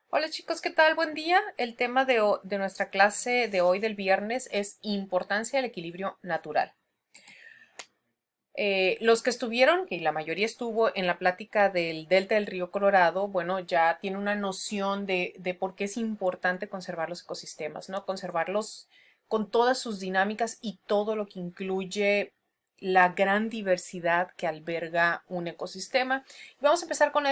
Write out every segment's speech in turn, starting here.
Hola chicos, ¿qué tal? Buen día. El tema de nuestra clase de hoy del viernes es importancia del equilibrio natural. Los que estuvieron, que la mayoría estuvo en la plática del delta del río Colorado, bueno, ya tiene una noción de por qué es importante conservar los ecosistemas, ¿no? Conservarlos con todas sus dinámicas y todo lo que incluye la gran diversidad que alberga un ecosistema. Vamos a empezar con una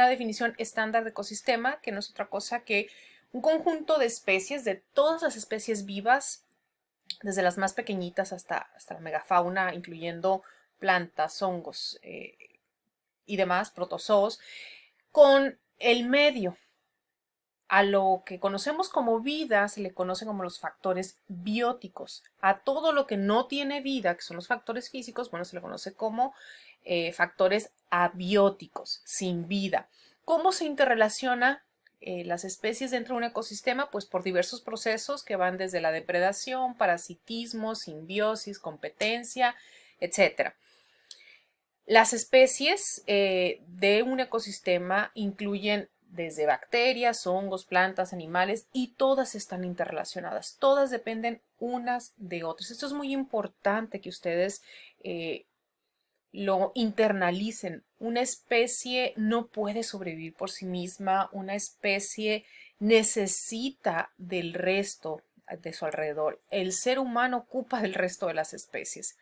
definición estándar de ecosistema, que no es otra cosa que un conjunto de especies, de todas las especies vivas, desde las más pequeñitas hasta la megafauna, incluyendo plantas, hongos y demás, protozoos, con el medio. A lo que conocemos como vida se le conoce como los factores bióticos. A todo lo que no tiene vida, que son los factores físicos, bueno, se le conoce como factores abióticos, sin vida. ¿Cómo se interrelaciona las especies dentro de un ecosistema? Pues por diversos procesos que van desde la depredación, parasitismo, simbiosis, competencia, etcétera. Las especies de un ecosistema incluyen desde bacterias, hongos, plantas, animales, y todas están interrelacionadas. Todas dependen unas de otras. Esto es muy importante que ustedes lo internalicen. Una especie no puede sobrevivir por sí misma. Una especie necesita del resto de su alrededor. El ser humano ocupa del resto de las especies.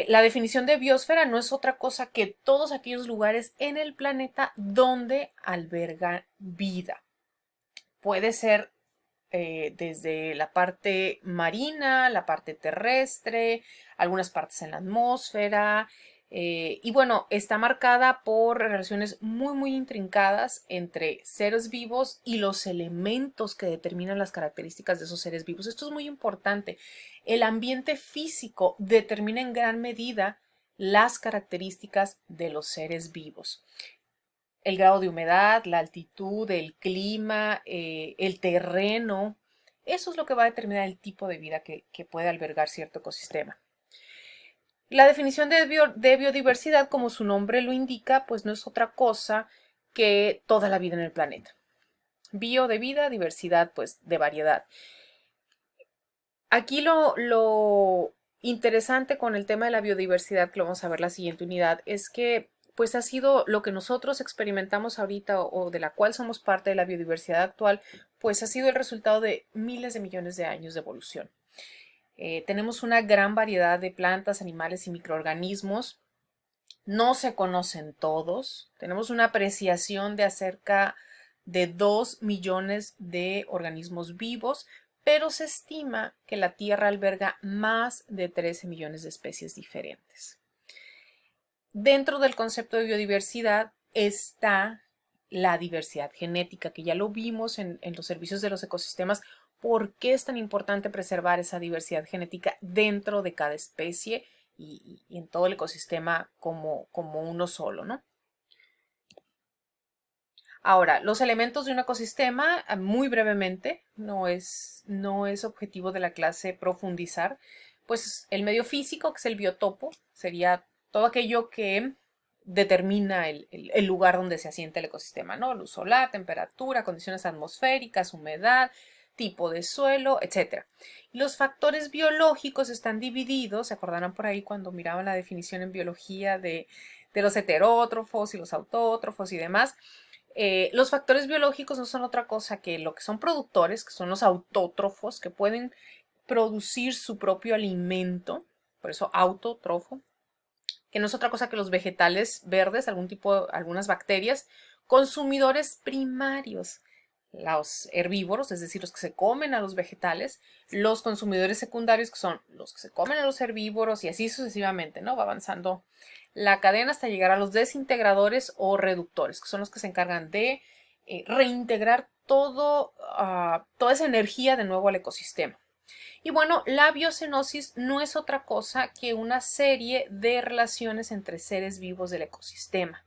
La definición de biosfera no es otra cosa que todos aquellos lugares en el planeta donde alberga vida. Puede ser desde la parte marina, la parte terrestre, algunas partes en la atmósfera. Y bueno, está marcada por relaciones muy intrincadas entre seres vivos y los elementos que determinan las características de esos seres vivos. Esto es muy importante. El ambiente físico determina en gran medida las características de los seres vivos. El grado de humedad, la altitud, el clima, el terreno, eso es lo que va a determinar el tipo de vida que puede albergar cierto ecosistema. La definición de biodiversidad, como su nombre lo indica, pues no es otra cosa que toda la vida en el planeta. Bio de vida, diversidad pues de variedad. Aquí lo interesante con el tema de la biodiversidad, que lo vamos a ver la siguiente unidad, es que pues ha sido lo que nosotros experimentamos ahorita o de la cual somos parte de la biodiversidad actual, pues ha sido el resultado de miles de millones de años de evolución. Tenemos una gran variedad de plantas, animales y microorganismos. No se conocen todos. Tenemos una apreciación de acerca de 2 millones de organismos vivos, pero se estima que la Tierra alberga más de 13 millones de especies diferentes. Dentro del concepto de biodiversidad está la diversidad genética, que ya lo vimos en los servicios de los ecosistemas. ¿Por qué es tan importante preservar esa diversidad genética dentro de cada especie y en todo el ecosistema como uno solo, ¿no? Ahora, los elementos de un ecosistema, muy brevemente, no es objetivo de la clase profundizar, pues el medio físico, que es el biotopo, sería todo aquello que determina el lugar donde se asienta el ecosistema, ¿no? Luz solar, temperatura, condiciones atmosféricas, humedad, tipo de suelo, etcétera. Los factores biológicos están divididos, se acordarán por ahí cuando miraban la definición en biología de los heterótrofos y los autótrofos y demás. Los factores biológicos no son otra cosa que lo que son productores, que son los autótrofos, que pueden producir su propio alimento, por eso autótrofo, que no es otra cosa que los vegetales verdes, algunas bacterias, consumidores primarios, los herbívoros, es decir, los que se comen a los vegetales, los consumidores secundarios, que son los que se comen a los herbívoros, y así sucesivamente, ¿no? Va avanzando la cadena hasta llegar a los desintegradores o reductores, que son los que se encargan de reintegrar toda esa energía de nuevo al ecosistema. Y bueno, la biocenosis no es otra cosa que una serie de relaciones entre seres vivos del ecosistema,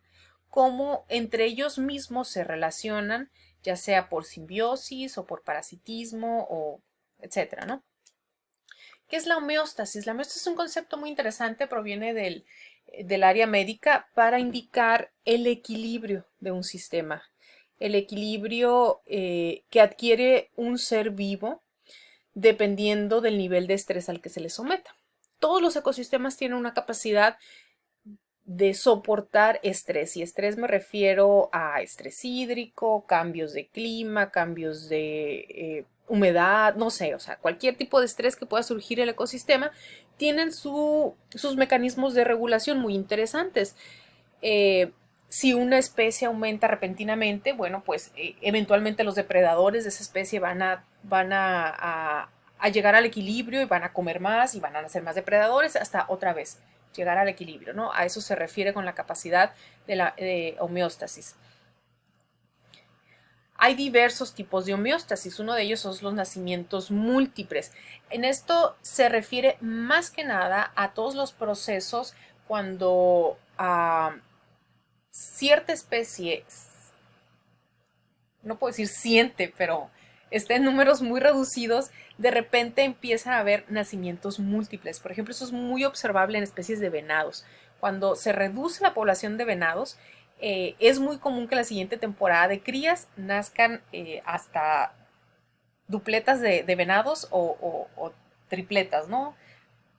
cómo entre ellos mismos se relacionan, ya sea por simbiosis o por parasitismo o etcétera, ¿no? ¿Qué es la homeostasis? La homeostasis es un concepto muy interesante, proviene del área médica para indicar el equilibrio de un sistema. el equilibrio que adquiere un ser vivo dependiendo del nivel de estrés al que se le someta. Todos los ecosistemas tienen una capacidad de soportar estrés. Y estrés me refiero a estrés hídrico, cambios de clima, cambios de humedad, no sé, o sea, cualquier tipo de estrés que pueda surgir en el ecosistema, tienen sus mecanismos de regulación muy interesantes. Eh, si una especie aumenta repentinamente, bueno, pues eventualmente los depredadores de esa especie van a llegar al equilibrio y van a comer más y van a nacer más depredadores hasta otra vez llegar al equilibrio, ¿no? A eso se refiere con la capacidad de la homeostasis. Hay diversos tipos de homeostasis, uno de ellos son los nacimientos múltiples. En esto se refiere más que nada a todos los procesos cuando cierta especie, no puedo decir siente, pero está en números muy reducidos, de repente empiezan a haber nacimientos múltiples. Por ejemplo, eso es muy observable en especies de venados. Cuando se reduce la población de venados, es muy común que la siguiente temporada de crías nazcan hasta dupletas de venados o tripletas, ¿no?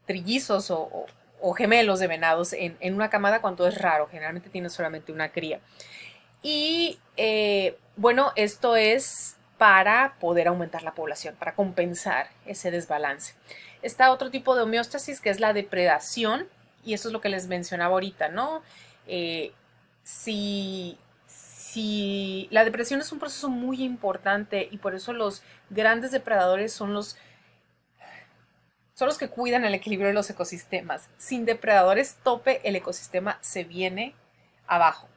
Trillizos o gemelos de venados en una camada cuando es raro, generalmente tiene solamente una cría. Y bueno, esto es para poder aumentar la población, para compensar ese desbalance. Está otro tipo de homeostasis que es la depredación, y eso es lo que les mencionaba ahorita, ¿no? Eh, si la depredación es un proceso muy importante y por eso los grandes depredadores son los que cuidan el equilibrio de los ecosistemas. Sin depredadores tope, el ecosistema se viene abajo.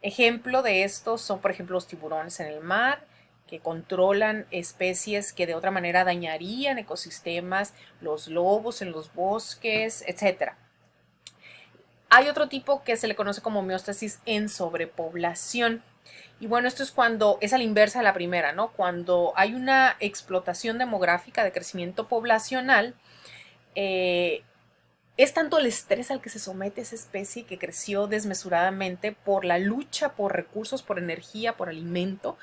Ejemplo de estos son, por ejemplo, los tiburones en el mar, que controlan especies que de otra manera dañarían ecosistemas, los lobos en los bosques, etc. Hay otro tipo que se le conoce como homeostasis en sobrepoblación. Y bueno, esto es cuando es a la inversa de la primera, ¿no? Cuando hay una explotación demográfica de crecimiento poblacional, es tanto el estrés al que se somete esa especie que creció desmesuradamente por la lucha por recursos, por energía, por alimento,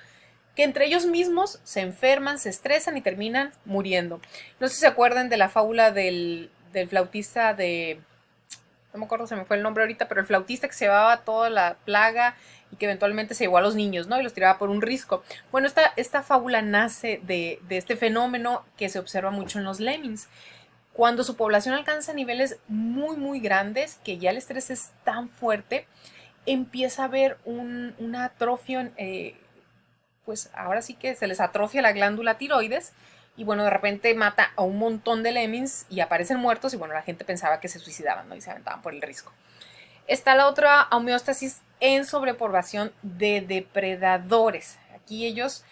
que entre ellos mismos se enferman, se estresan y terminan muriendo. No sé si se acuerdan de la fábula del flautista de... No me acuerdo, se me fue el nombre ahorita, pero el flautista que se llevaba toda la plaga y que eventualmente se llevó a los niños, ¿no? Y los tiraba por un risco. Bueno, esta fábula nace de este fenómeno que se observa mucho en los lemmings. Cuando su población alcanza niveles muy, muy grandes, que ya el estrés es tan fuerte, empieza a haber una atrofia, pues ahora sí que se les atrofia la glándula tiroides y bueno, de repente mata a un montón de lemmings y aparecen muertos y bueno, la gente pensaba que se suicidaban, ¿no? Y se aventaban por el risco. Está la otra homeostasis en sobrepoblación de depredadores. Aquí ellos,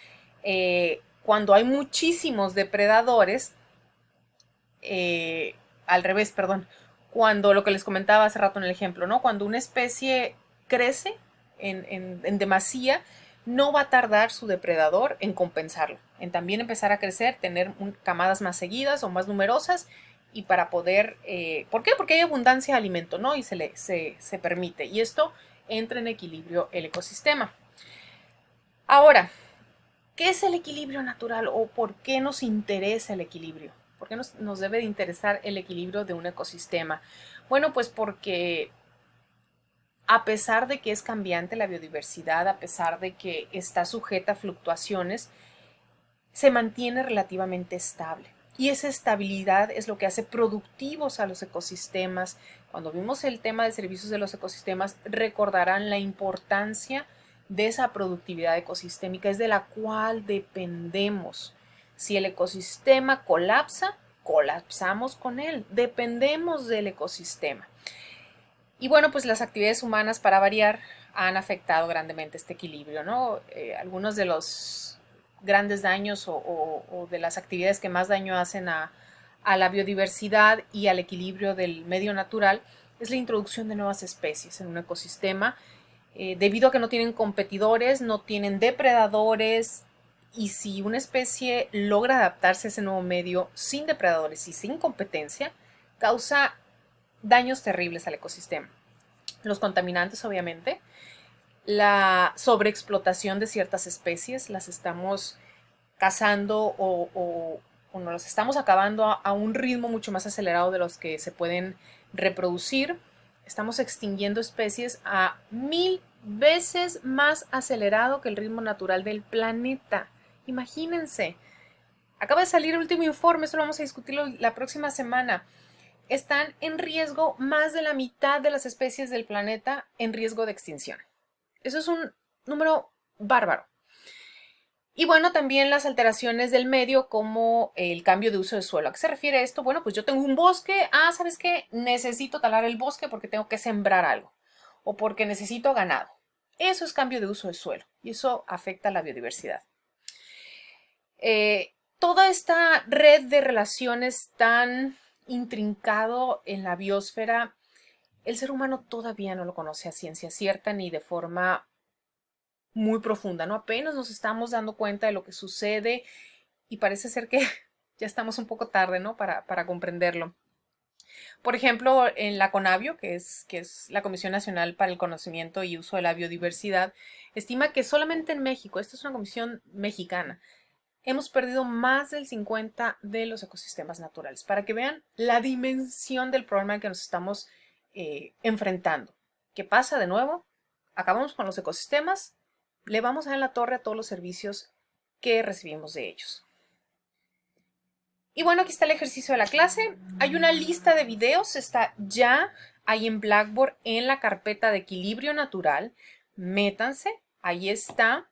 cuando hay muchísimos depredadores, al revés, perdón, cuando lo que les comentaba hace rato en el ejemplo, ¿no? Cuando una especie crece en demasía, no va a tardar su depredador en compensarlo, en también empezar a crecer, tener camadas más seguidas o más numerosas y para poder, ¿por qué? Porque hay abundancia de alimento, ¿no? Y se permite. Y esto entra en equilibrio el ecosistema. Ahora, ¿qué es el equilibrio natural o por qué nos interesa el equilibrio? ¿Por qué nos debe de interesar el equilibrio de un ecosistema? Bueno, pues porque a pesar de que es cambiante la biodiversidad, a pesar de que está sujeta a fluctuaciones, se mantiene relativamente estable. Y esa estabilidad es lo que hace productivos a los ecosistemas. Cuando vimos el tema de servicios de los ecosistemas, recordarán la importancia de esa productividad ecosistémica, es de la cual dependemos. Si el ecosistema colapsa, colapsamos con él, dependemos del ecosistema. Y bueno, pues las actividades humanas, para variar, han afectado grandemente este equilibrio, ¿no? Algunos de los grandes daños o de las actividades que más daño hacen a la biodiversidad y al equilibrio del medio natural es la introducción de nuevas especies en un ecosistema, debido a que no tienen competidores, no tienen depredadores, y si una especie logra adaptarse a ese nuevo medio sin depredadores y sin competencia, causa daños terribles al ecosistema. Los contaminantes, obviamente, la sobreexplotación de ciertas especies, las estamos cazando o nos las estamos acabando a un ritmo mucho más acelerado de los que se pueden reproducir. Estamos extinguiendo especies a 1000 veces más acelerado que el ritmo natural del planeta. Imagínense. Acaba de salir el último informe, esto lo vamos a discutir la próxima semana. Están en riesgo más de la mitad de las especies del planeta en riesgo de extinción. Eso es un número bárbaro. Y bueno, también las alteraciones del medio como el cambio de uso de suelo. ¿A qué se refiere esto? Bueno, pues yo tengo un bosque. ¿Sabes qué? Necesito talar el bosque porque tengo que sembrar algo o porque necesito ganado. Eso es cambio de uso de suelo y eso afecta a la biodiversidad. Toda esta red de relaciones tan intrincado en la biosfera, el ser humano todavía no lo conoce a ciencia cierta ni de forma muy profunda, ¿no? Apenas nos estamos dando cuenta de lo que sucede y parece ser que ya estamos un poco tarde, ¿no? Para comprenderlo. Por ejemplo, en la CONABIO, que es la Comisión Nacional para el Conocimiento y Uso de la Biodiversidad, estima que solamente en México, esta es una comisión mexicana, hemos perdido más del 50% de los ecosistemas naturales, para que vean la dimensión del problema al que nos estamos enfrentando. ¿Qué pasa de nuevo? Acabamos con los ecosistemas, le vamos a dar en la torre a todos los servicios que recibimos de ellos. Y bueno, aquí está el ejercicio de la clase. Hay una lista de videos, está ya ahí en Blackboard en la carpeta de equilibrio natural. Métanse, ahí está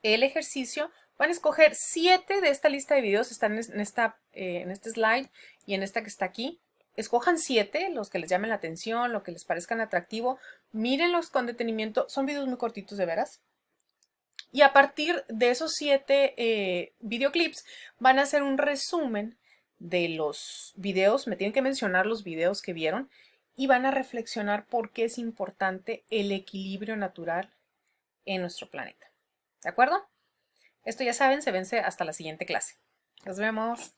el ejercicio. Van a escoger 7 de esta lista de videos, están en este slide y en esta que está aquí. Escojan 7, los que les llamen la atención, lo que les parezcan atractivo. Mírenlos con detenimiento, son videos muy cortitos de veras. Y a partir de esos 7 videoclips van a hacer un resumen de los videos, me tienen que mencionar los videos que vieron y van a reflexionar por qué es importante el equilibrio natural en nuestro planeta. ¿De acuerdo? Esto ya saben, se vence hasta la siguiente clase. Nos vemos.